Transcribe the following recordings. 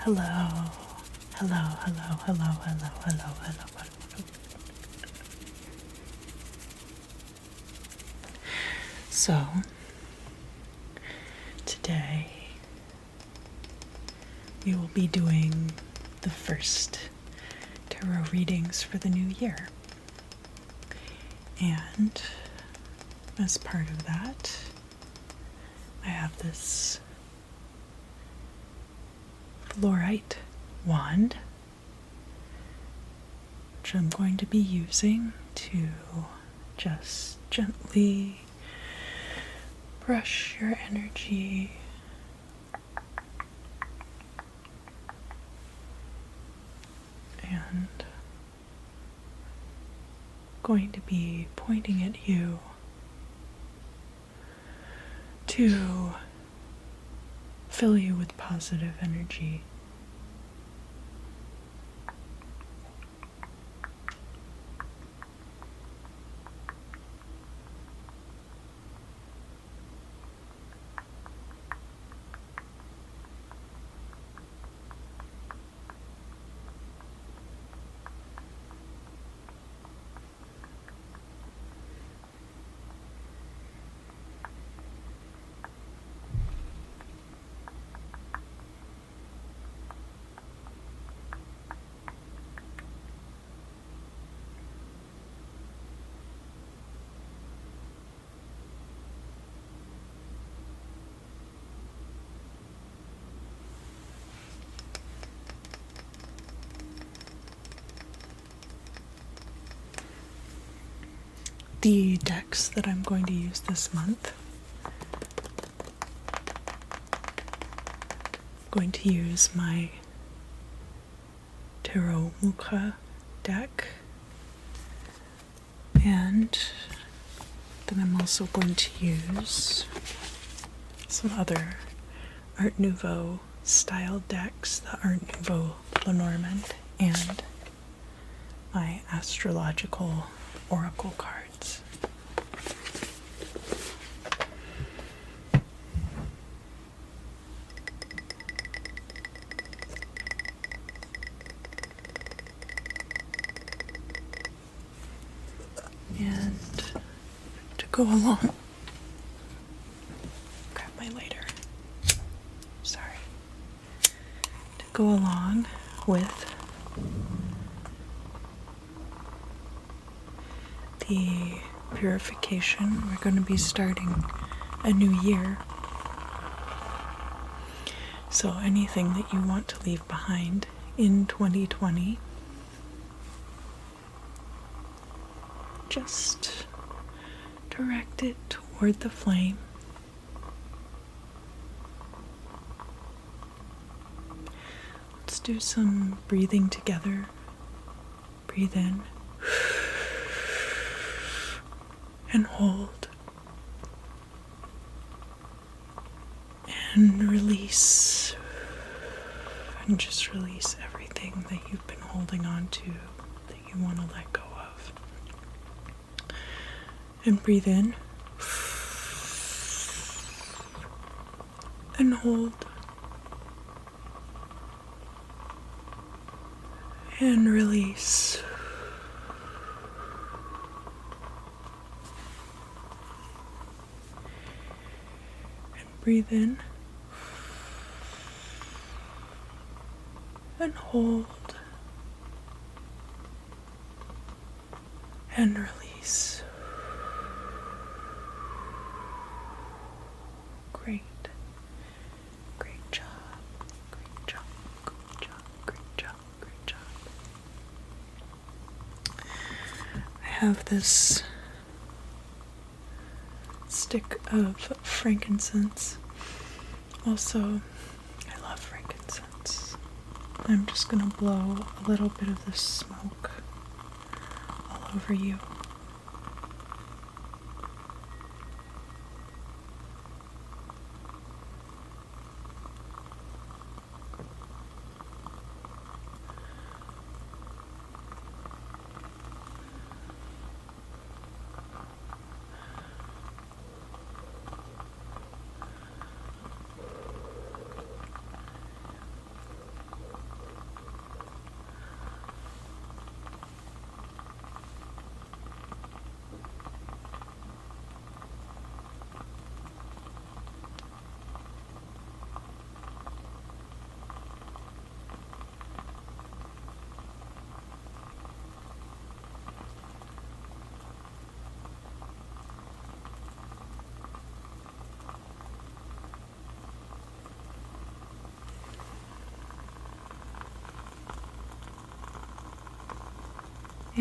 Hello, hello, hello, hello, hello, hello, hello, hello. So, today we will be doing the first tarot readings for the new year. And as part of that, I have this fluorite wand, which I'm going to be using to just gently brush your energy and going to be pointing at you to fill you with positive energy. The decks that I'm going to use this month, I'm going to use my TaroT Mukha deck, and then I'm also going to use some other Art Nouveau style decks, the Art Nouveau Lenormand, and my astrological oracle cards. And to go along, grab my lighter, sorry, to go along with the purification, we're going to be starting a new year. So anything that you want to leave behind in 2020, just direct it toward the flame. Let's do some breathing together. Breathe in and hold and release, and just release everything that you've been holding on to that you want to let go of. And breathe in and hold and release. Breathe in and hold and release. Great. Great job. Great job. Great job. Great job. Great job. I have this stick of frankincense. Also, I love frankincense. I'm just gonna blow a little bit of this smoke all over you.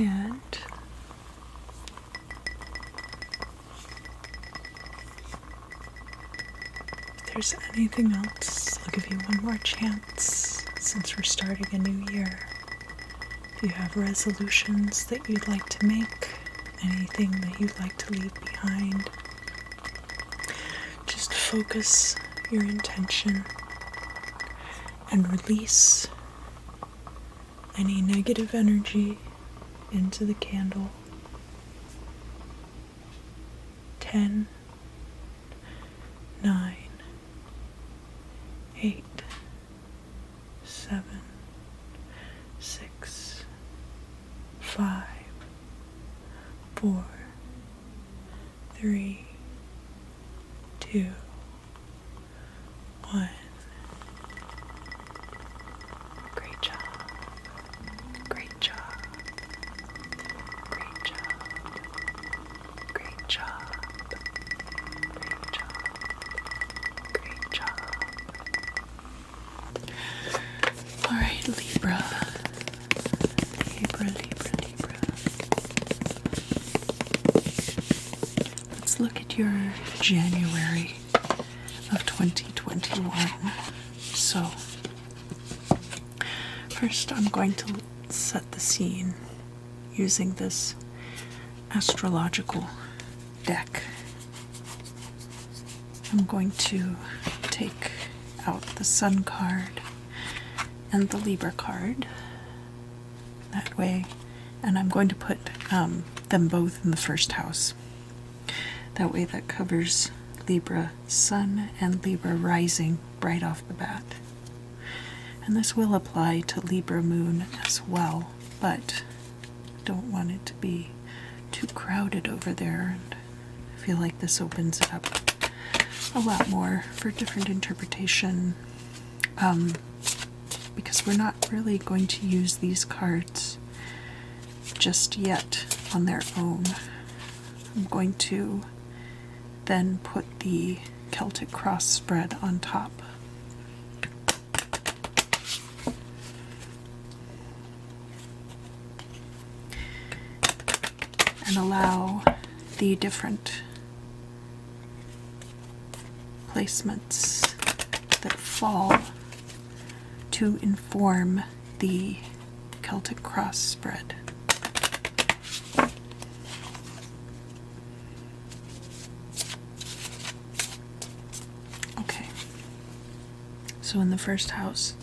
And if there's anything else, I'll give you one more chance since we're starting a new year. If you have resolutions that you'd like to make, anything that you'd like to leave behind, just focus your intention and release any negative energy into the candle. 10, 9, 8, 7, 6, 5, 4, 3, 2, 1. Great job. Great job. Great job. Great job. Great job. Great job. All right, Libra. Libra, Libra, Libra. Let's look at your January of 2021. So, first I'm going to set the scene using this astrological deck. I'm going to take out the Sun card and the Libra card that way, and I'm going to put them both in the first house. That way that covers Libra Sun and Libra Rising right off the bat. And this will apply to Libra Moon as well, but I don't want it to be too crowded over there, and I feel like this opens it up a lot more for different interpretation, because we're not really going to use these cards just yet on their own. I'm going to then put the Celtic cross spread on top. And allow the different placements that fall to inform the Celtic cross spread. Okay, so in the first house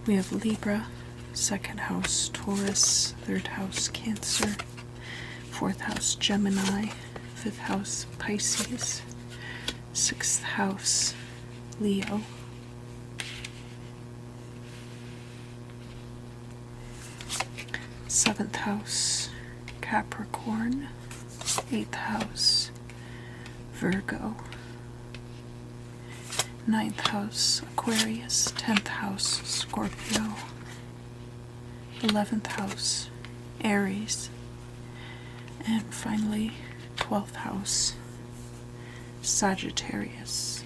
we have Libra, second house Taurus, third house Cancer, fourth house Gemini, fifth house Pisces, sixth house Leo, seventh house Capricorn, eighth house Virgo, ninth house Aquarius, 10th house Scorpio, 11th house Aries, and finally 12th house Sagittarius.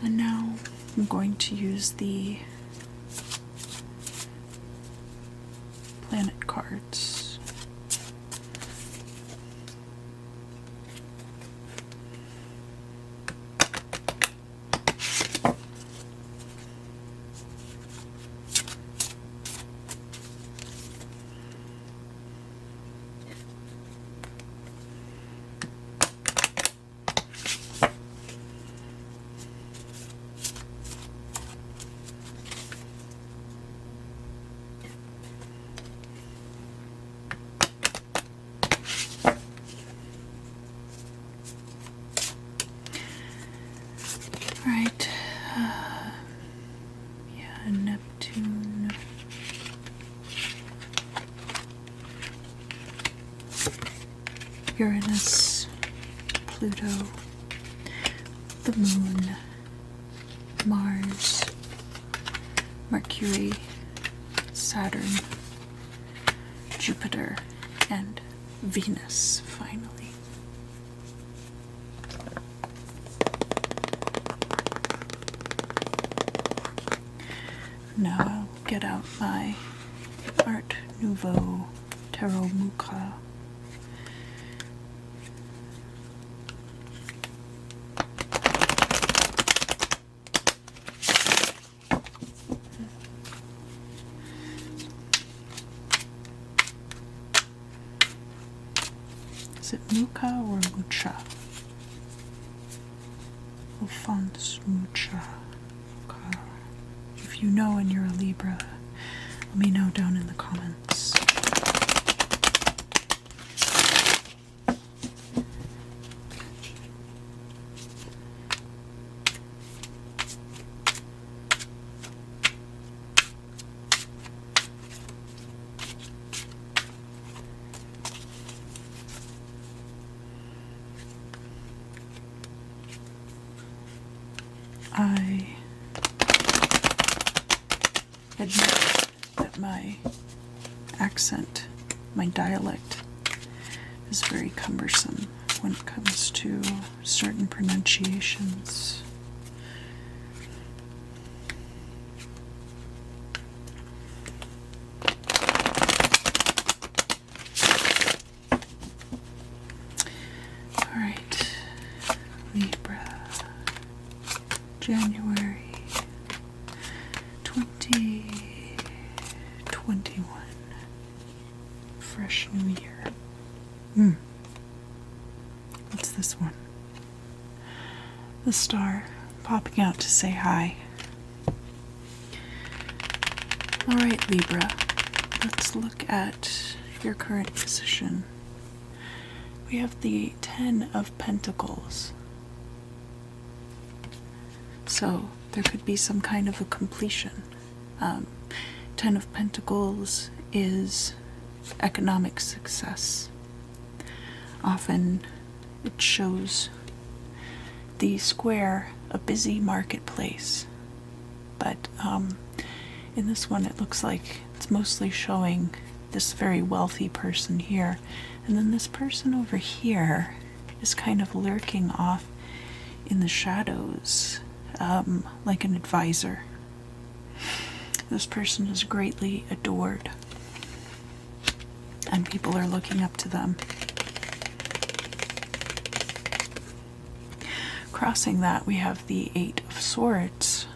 And now I'm going to use the planet cards. Right, yeah, Neptune, Uranus, Pluto, the Moon, Mars, Mercury, Saturn, Jupiter, and Venus, finally. Now I'll get out my Art Nouveau Tarot Muka. Is it Muka or Mucha? Alphonse Mucha. Okay. If you know and you're a Libra, let me know down in the comments. I admit that my accent, my dialect, is very cumbersome when it comes to certain pronunciations. All right, Libra. January 2021. Fresh new year. What's this one? The star popping out to say hi. Alright, Libra. Let's look at your current position. We have the 10 of Pentacles. So there could be some kind of a completion. 10 of Pentacles is economic success. Often it shows the square, a busy marketplace. But in this one it looks like it's mostly showing this very wealthy person here. And then this person over here is kind of lurking off in the shadows. Like an advisor. This person is greatly adored, and people are looking up to them. Crossing that, we have the 8 of Swords.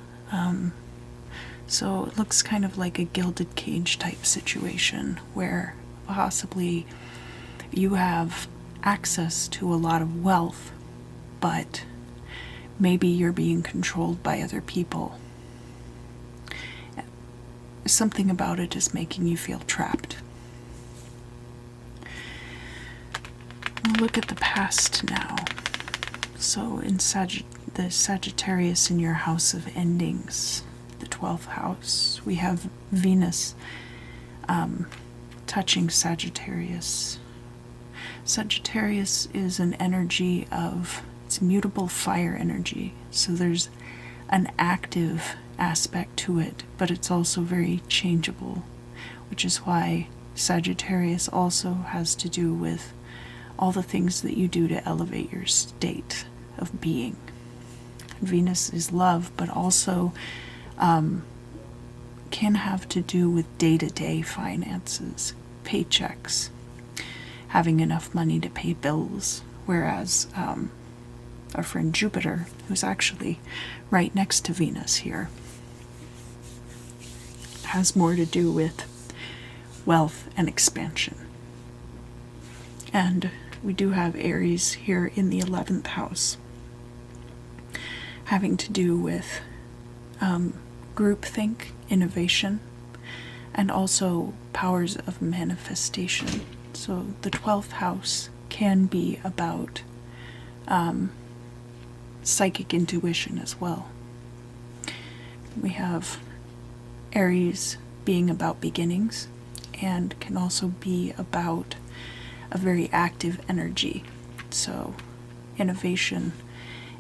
So it looks kind of like a gilded cage type situation where possibly you have access to a lot of wealth, but maybe you're being controlled by other people. Something about it is making you feel trapped. We'll look at the past now. So in the Sagittarius in your house of endings, the 12th house, we have Venus touching Sagittarius. Sagittarius is an energy of, it's mutable fire energy, so there's an active aspect to it, but it's also very changeable, which is why Sagittarius also has to do with all the things that you do to elevate your state of being. Venus is love, but also can have to do with day-to-day finances, paychecks, having enough money to pay bills, whereas our friend Jupiter, who's actually right next to Venus here, has more to do with wealth and expansion. And we do have Aries here in the 11th house, having to do with groupthink, innovation, and also powers of manifestation. So the 12th house can be about psychic intuition as well. We have Aries being about beginnings, and can also be about a very active energy. So innovation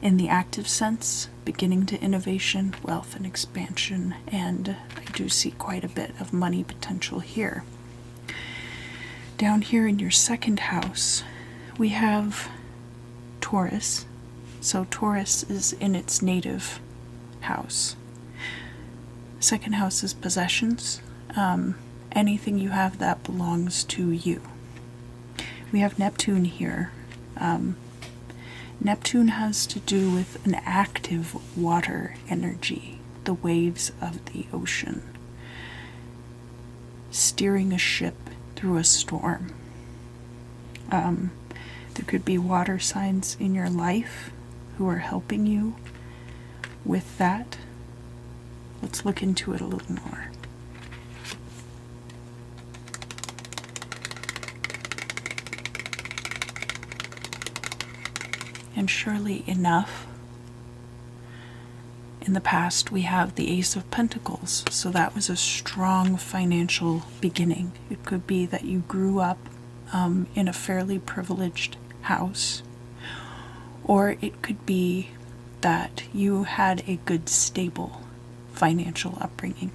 in the active sense, beginning to innovation, wealth and expansion, and I do see quite a bit of money potential here. Down here in your second house, we have Taurus. So Taurus is in its native house. Second house is possessions, anything you have that belongs to you. We have Neptune here. Neptune has to do with an active water energy, the waves of the ocean, steering a ship through a storm. There could be water signs in your life who are helping you with that. Let's look into it a little more. And surely enough, in the past we have the Ace of Pentacles, so that was a strong financial beginning. It could be that you grew up in a fairly privileged house, or it could be that you had a good, stable financial upbringing.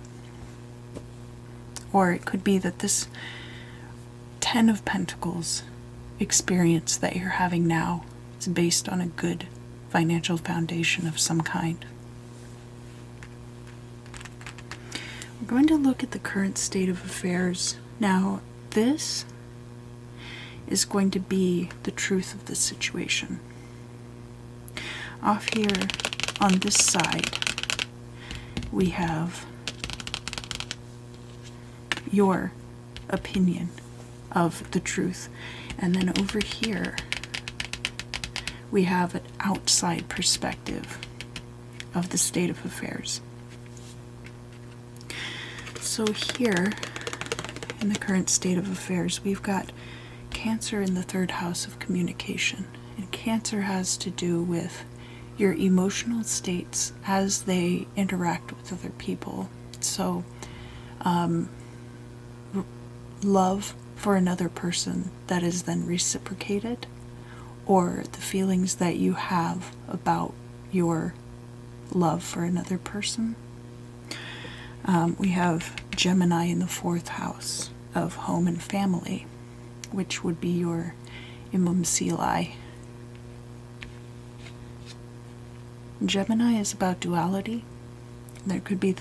Or it could be that this Ten of Pentacles experience that you're having now is based on a good financial foundation of some kind. We're going to look at the current state of affairs. Now, this is going to be the truth of the situation. Off here on this side, we have your opinion of the truth. And then over here, we have an outside perspective of the state of affairs. So here, in the current state of affairs, we've got Cancer in the third house of communication. And Cancer has to do with your emotional states as they interact with other people. So, love for another person that is then reciprocated, or the feelings that you have about your love for another person. We have Gemini in the fourth house of home and family, which would be your Imum Celi. Gemini is about duality. There could be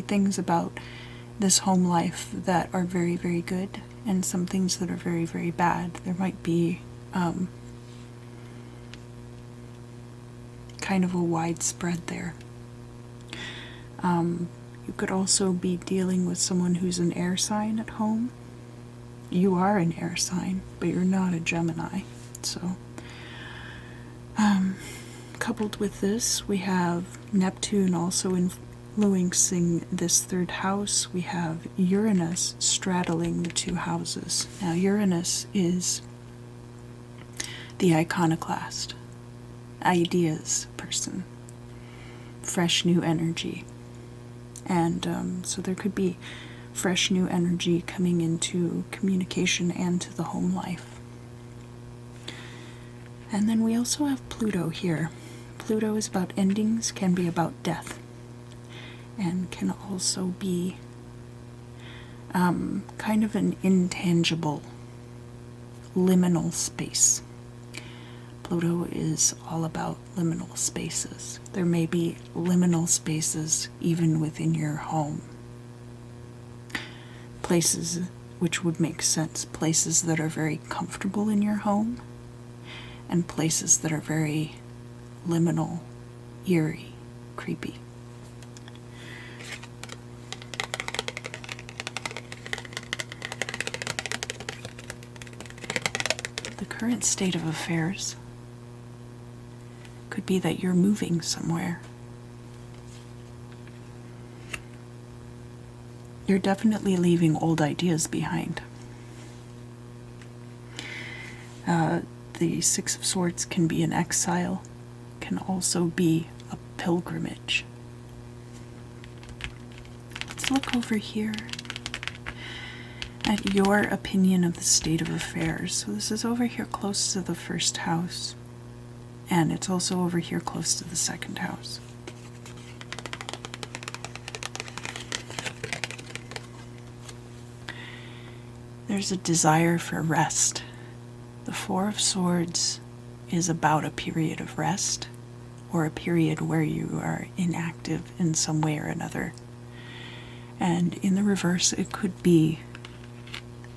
things about this home life that are very, very good, and some things that are very, very bad. There might be kind of a widespread there. You could also be dealing with someone who's an air sign at home. You are an air sign, but you're not a Gemini. So, coupled with this, we have Neptune also influencing this third house. We have Uranus straddling the two houses. Now, Uranus is the iconoclast, ideas person, fresh new energy. And so there could be fresh new energy coming into communication and to the home life. And then we also have Pluto here. Pluto is about endings, can be about death, and can also be kind of an intangible, liminal space. Pluto is all about liminal spaces. There may be liminal spaces even within your home. Places which would make sense. Places that are very comfortable in your home, and places that are very liminal, eerie, creepy. The current state of affairs could be that you're moving somewhere. You're definitely leaving old ideas behind. The Six of Swords can be an exile, can also be a pilgrimage. Let's look over here at your opinion of the state of affairs. So this is over here close to the first house, and it's also over here close to the second house. There's a desire for rest. The Four of Swords is about a period of rest, or a period where you are inactive in some way or another. And in the reverse, it could be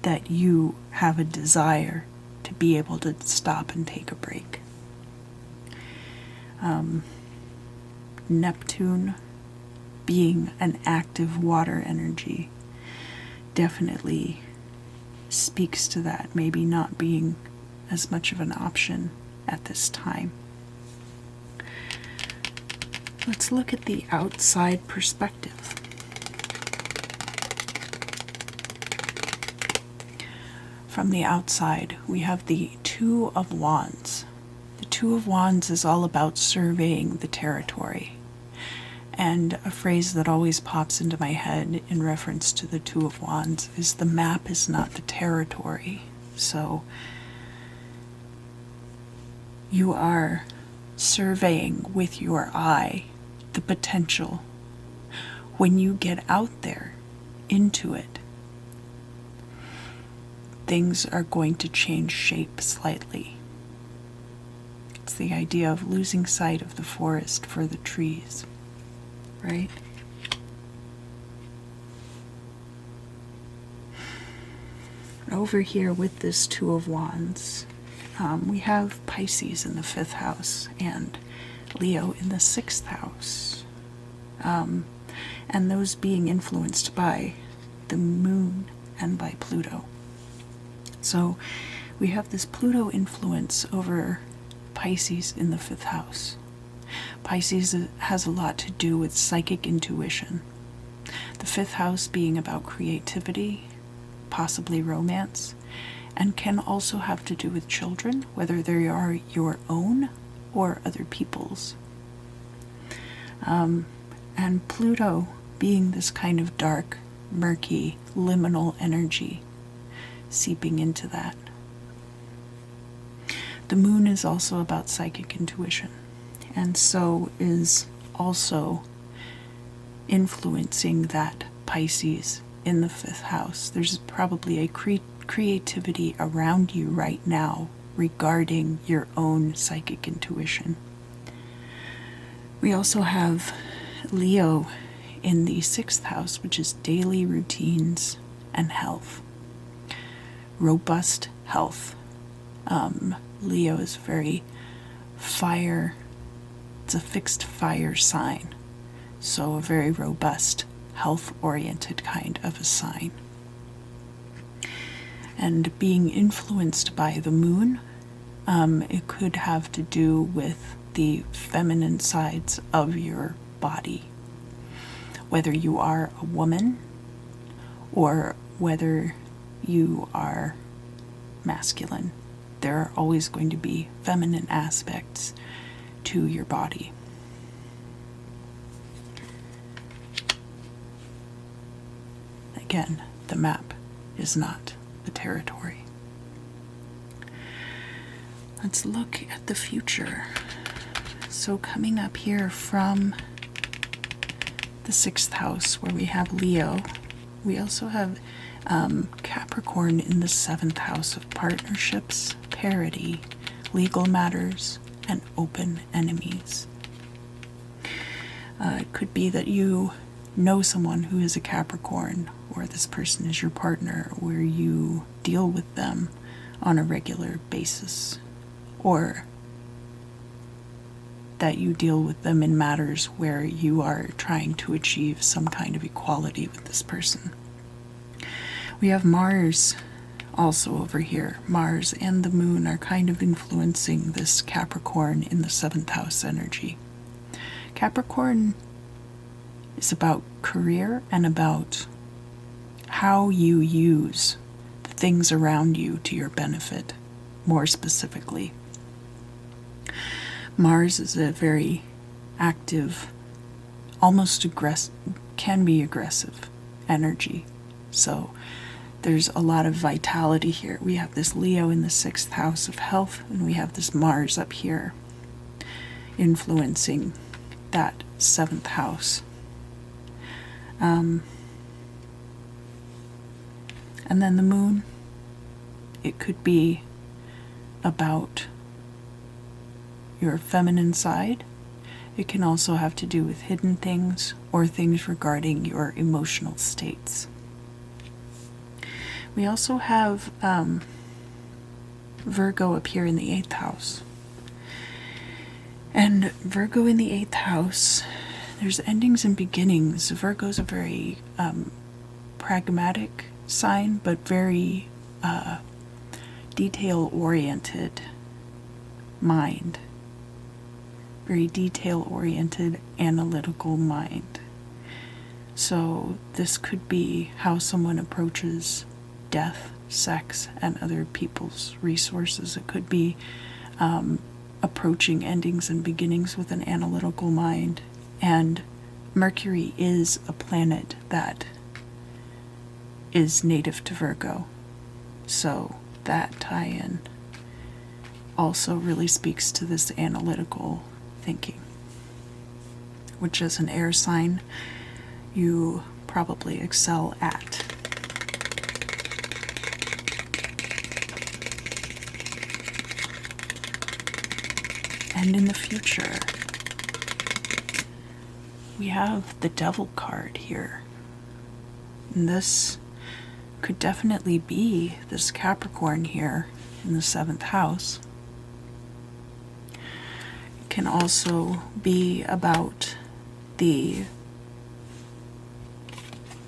that you have a desire to be able to stop and take a break. Neptune, being an active water energy, definitely speaks to that, maybe not being as much of an option at this time. Let's look at the outside perspective. From the outside, we have the Two of Wands. The Two of Wands is all about surveying the territory. And a phrase that always pops into my head in reference to the Two of Wands is the map is not the territory. So you are surveying with your eye the potential. When you get out there into it, things are going to change shape slightly. It's the idea of losing sight of the forest for the trees, right? Over here with this Two of Wands, we have Pisces in the 5th house and Leo in the 6th house. And those being influenced by the moon and by Pluto. So we have this Pluto influence over Pisces in the 5th house. Pisces has a lot to do with psychic intuition. The 5th house being about creativity, possibly romance, and can also have to do with children, whether they are your own or other people's. And Pluto being this kind of dark, murky, liminal energy seeping into that. The moon is also about psychic intuition, and so is also influencing that Pisces in the 5th house. There's probably a creativity around you right now regarding your own psychic intuition. We also have Leo in the 6th house, which is daily routines and health. Robust health. Leo is very fire, it's a fixed fire sign, so a very robust, health-oriented kind of a sign. And being influenced by the moon, it could have to do with the feminine sides of your body, whether you are a woman or whether you are masculine. There are always going to be feminine aspects to your body. Again, the map is not the territory. Let's look at the future. So coming up here from the 6th house where we have Leo, we also have Capricorn in the 7th house of partnerships, parity, legal matters, and open enemies. It could be that you know someone who is a Capricorn, or this person is your partner, where you deal with them on a regular basis, or that you deal with them in matters where you are trying to achieve some kind of equality with this person. We have Mars also over here. Mars and the moon are kind of influencing this Capricorn in the 7th house energy. Capricorn is about career and about how you use the things around you to your benefit, more specifically. Mars is a very active, almost aggressive, can be aggressive energy. So there's a lot of vitality here. We have this Leo in the 6th house of health, and we have this Mars up here influencing that 7th house. And then the moon, it could be about your feminine side, It can also have to do with hidden things or things regarding your emotional states. We also have Virgo up here in the 8th house. And Virgo in the 8th house, there's endings and beginnings. Virgo's a very pragmatic sign, but very detail-oriented mind. Very detail-oriented, analytical mind. So this could be how someone approaches death, sex, and other people's resources. It could be approaching endings and beginnings with an analytical mind. And Mercury is a planet that is native to Virgo. So that tie-in also really speaks to this analytical thinking, which as an air sign, you probably excel at. And in the future, we have the Devil card here. And this could definitely be this Capricorn here in the 7th house. It can also be about the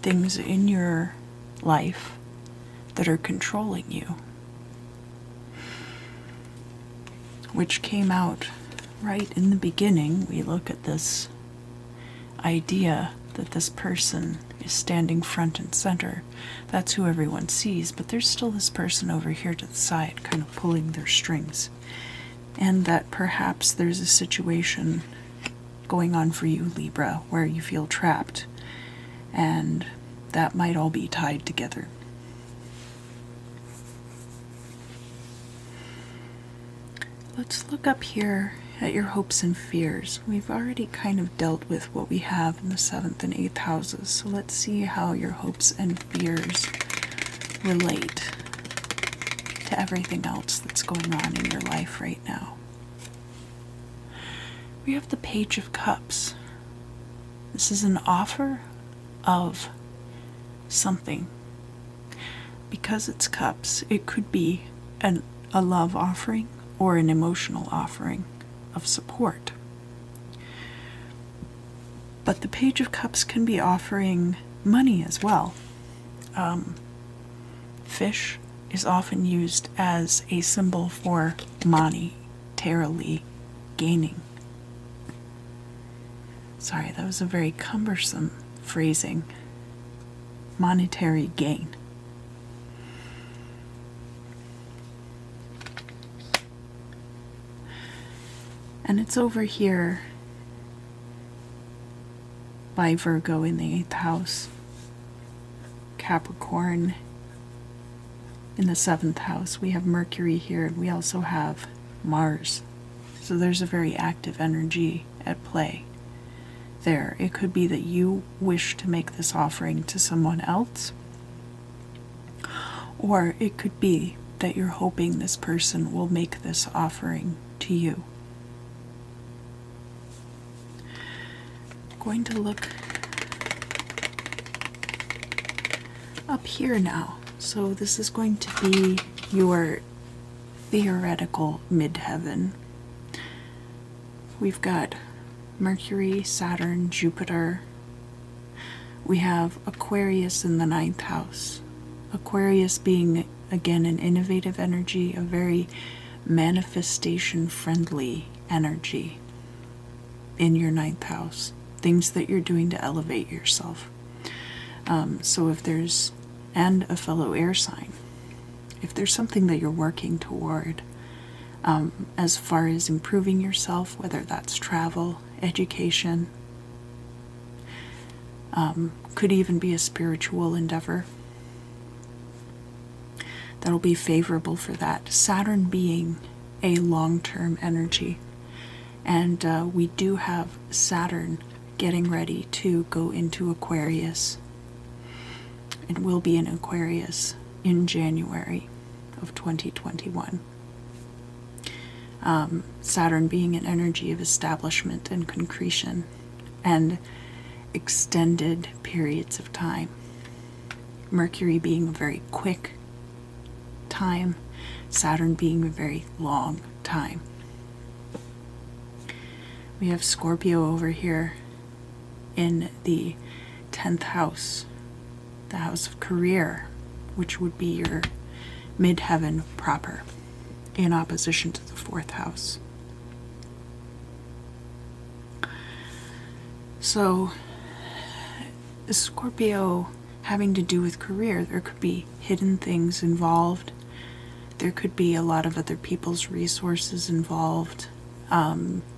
things in your life that are controlling you, which came out right in the beginning. We look at this idea that this person is standing front and center. That's who everyone sees, but there's still this person over here to the side kind of pulling their strings. And that perhaps there's a situation going on for you, Libra, where you feel trapped. And that might all be tied together. Let's look up here at your hopes and fears. We've already kind of dealt with what we have in the 7th and 8th houses, so let's see how your hopes and fears relate to everything else that's going on in your life right now. We have the Page of Cups. This is an offer of something. Because it's cups, it could be a love offering or an emotional offering of support. But the Page of Cups can be offering money as well. Fish is often used as a symbol for monetarily gaining. Sorry, that was a very cumbersome phrasing. Monetary gain. And it's over here by Virgo in the 8th house, Capricorn in the 7th house. We have Mercury here, and we also have Mars. So there's a very active energy at play there. It could be that you wish to make this offering to someone else, or it could be that you're hoping this person will make this offering to you. Going to look up here now. So this is going to be your theoretical midheaven. We've got Mercury, Saturn, Jupiter. We have Aquarius in the 9th house. Aquarius being, again, an innovative energy, a very manifestation-friendly energy in your 9th house. Things that you're doing to elevate yourself. So if there's, and a fellow air sign, if there's something that you're working toward, as far as improving yourself, whether that's travel, education, could even be a spiritual endeavor, that'll be favorable for that. Saturn being a long-term energy, and we do have Saturn getting ready to go into Aquarius. It will be in Aquarius in January of 2021. Saturn being an energy of establishment and concretion and extended periods of time. Mercury being a very quick time, Saturn being a very long time. We have Scorpio over here in the 10th house, the house of career, which would be your midheaven proper, in opposition to the 4th house. So, Scorpio having to do with career, there could be hidden things involved. There could be a lot of other people's resources involved.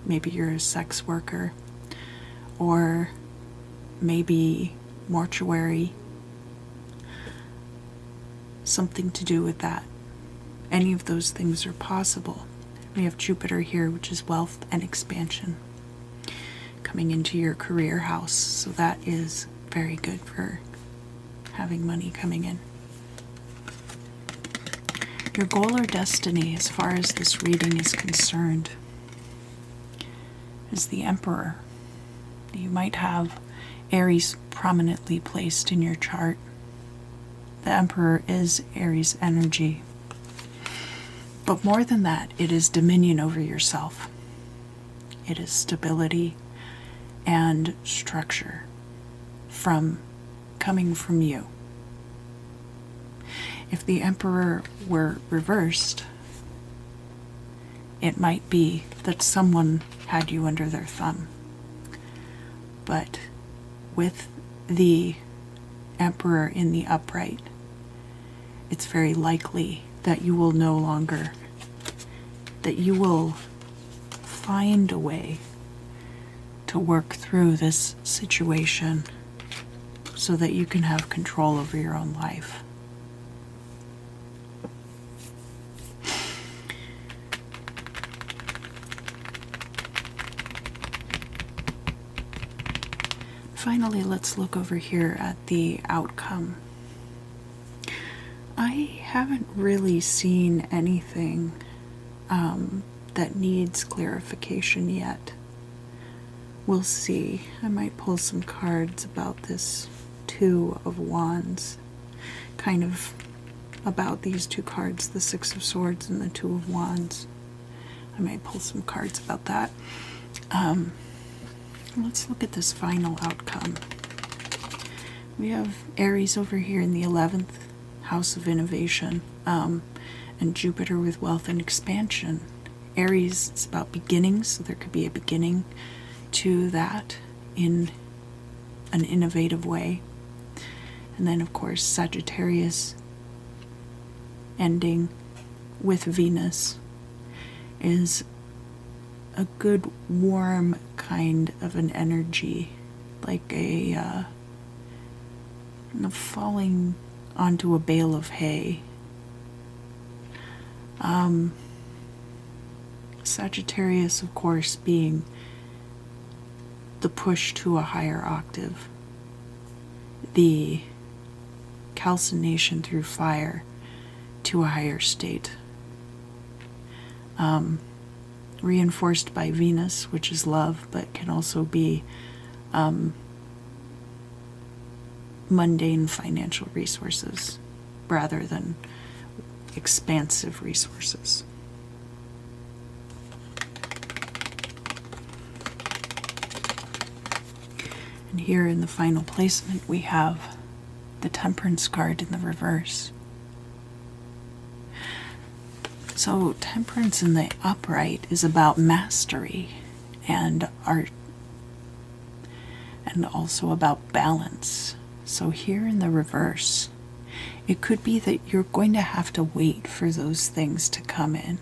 Maybe you're a sex worker, or maybe mortuary, something to do with that. Any of those things are possible. We have Jupiter here, which is wealth and expansion, coming into your career house. So that is very good for having money coming in. Your goal or destiny, as far as this reading is concerned, is the Emperor. You might have Aries prominently placed in your chart. The Emperor is Aries energy. But more than that, it is dominion over yourself. It is stability and structure coming from you. If the Emperor were reversed, it might be that someone had you under their thumb. But with the Emperor in the upright, it's very likely that you will no longer, that you will find a way to work through this situation so that you can have control over your own life. Finally, let's look over here at the outcome. I haven't really seen anything that needs clarification yet. We'll see. I might pull some cards about this Two of Wands, kind of about these two cards, the Six of Swords and the Two of Wands. I might pull some cards about that. Let's look at this final outcome. We have Aries over here in the 11th house of innovation, and Jupiter with wealth and expansion. Aries is about beginnings, so there could be a beginning to that in an innovative way. And then, of course, Sagittarius ending with Venus is a good warm kind of an energy, like a falling onto a bale of hay. Sagittarius, of course, being the push to a higher octave, the calcination through fire to a higher state. Reinforced by Venus, which is love, but can also be mundane financial resources rather than expansive resources. And here in the final placement, we have the Temperance card in the reverse. So Temperance in the upright is about mastery and art, and also about balance. So here in the reverse, it could be that you're going to have to wait for those things to come in.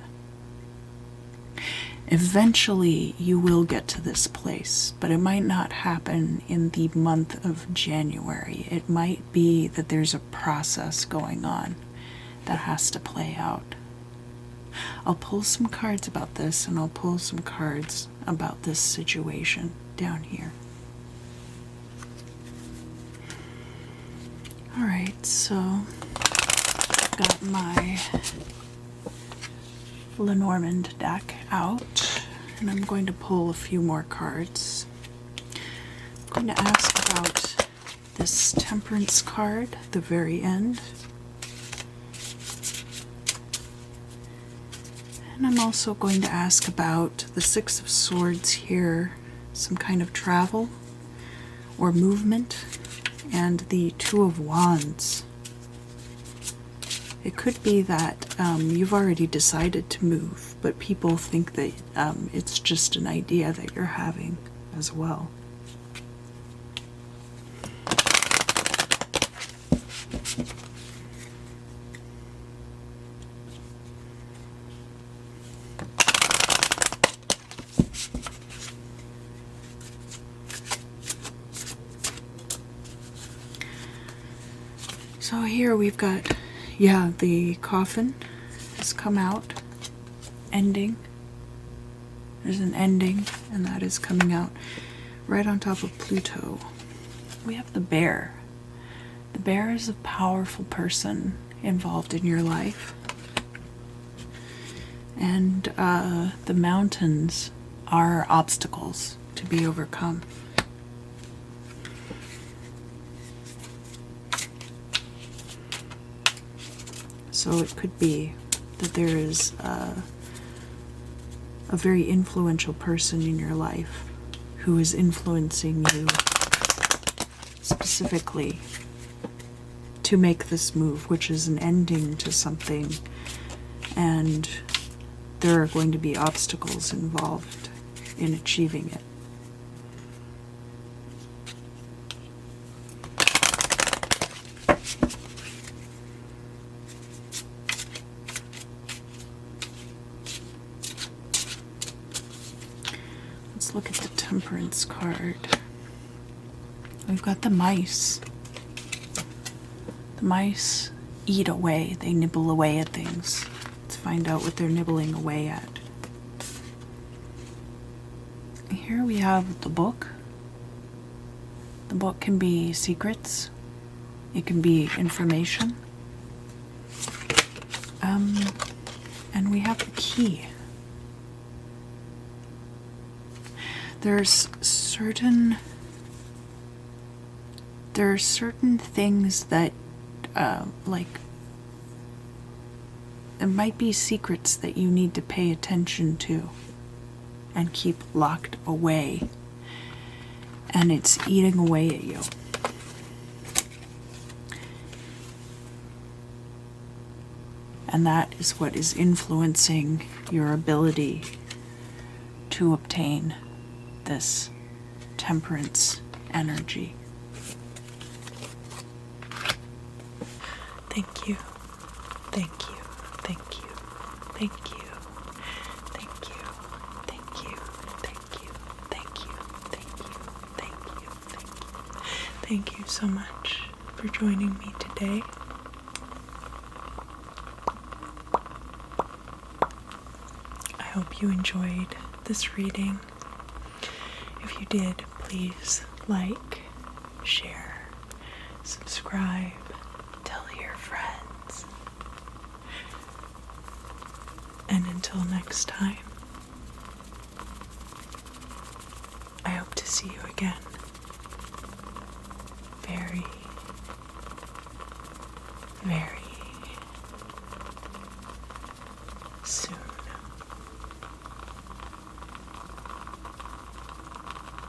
Eventually you will get to this place, but it might not happen in the month of January. It might be that there's a process going on that has to play out. I'll pull some cards about this, and I'll pull some cards about this situation down here. Alright, so I've got my Lenormand deck out, and I'm going to pull a few more cards. I'm going to ask about this Temperance card at the very end. And I'm also going to ask about the Six of Swords here, some kind of travel or movement, and the Two of Wands. It could be that you've already decided to move, but people think that it's just an idea that you're having as well. So here we've got, the coffin has come out, ending. There's an ending, and that is coming out right on top of Pluto. We have the bear. The bear is a powerful person involved in your life. And the mountains are obstacles to be overcome. So it could be that there is a very influential person in your life who is influencing you specifically to make this move, which is an ending to something, and there are going to be obstacles involved in achieving it. Look at the Temperance card. We've got the mice. The mice eat away. They nibble away at things. Let's find out what they're nibbling away at. Here we have the book. The book can be secrets. It can be information. And we have the key. There's certain things that, there might be secrets that you need to pay attention to and keep locked away, and it's eating away at you. And that is what is influencing your ability to obtain this Temperance energy. Thank you. Thank you. Thank you. Thank you. Thank you. Thank you. Thank you. Thank you. Thank you. Thank you. Thank you. Thank you so much for joining me today. I hope you enjoyed this reading. If you did, please like, share, subscribe, tell your friends. And until next time, I hope to see you again very, very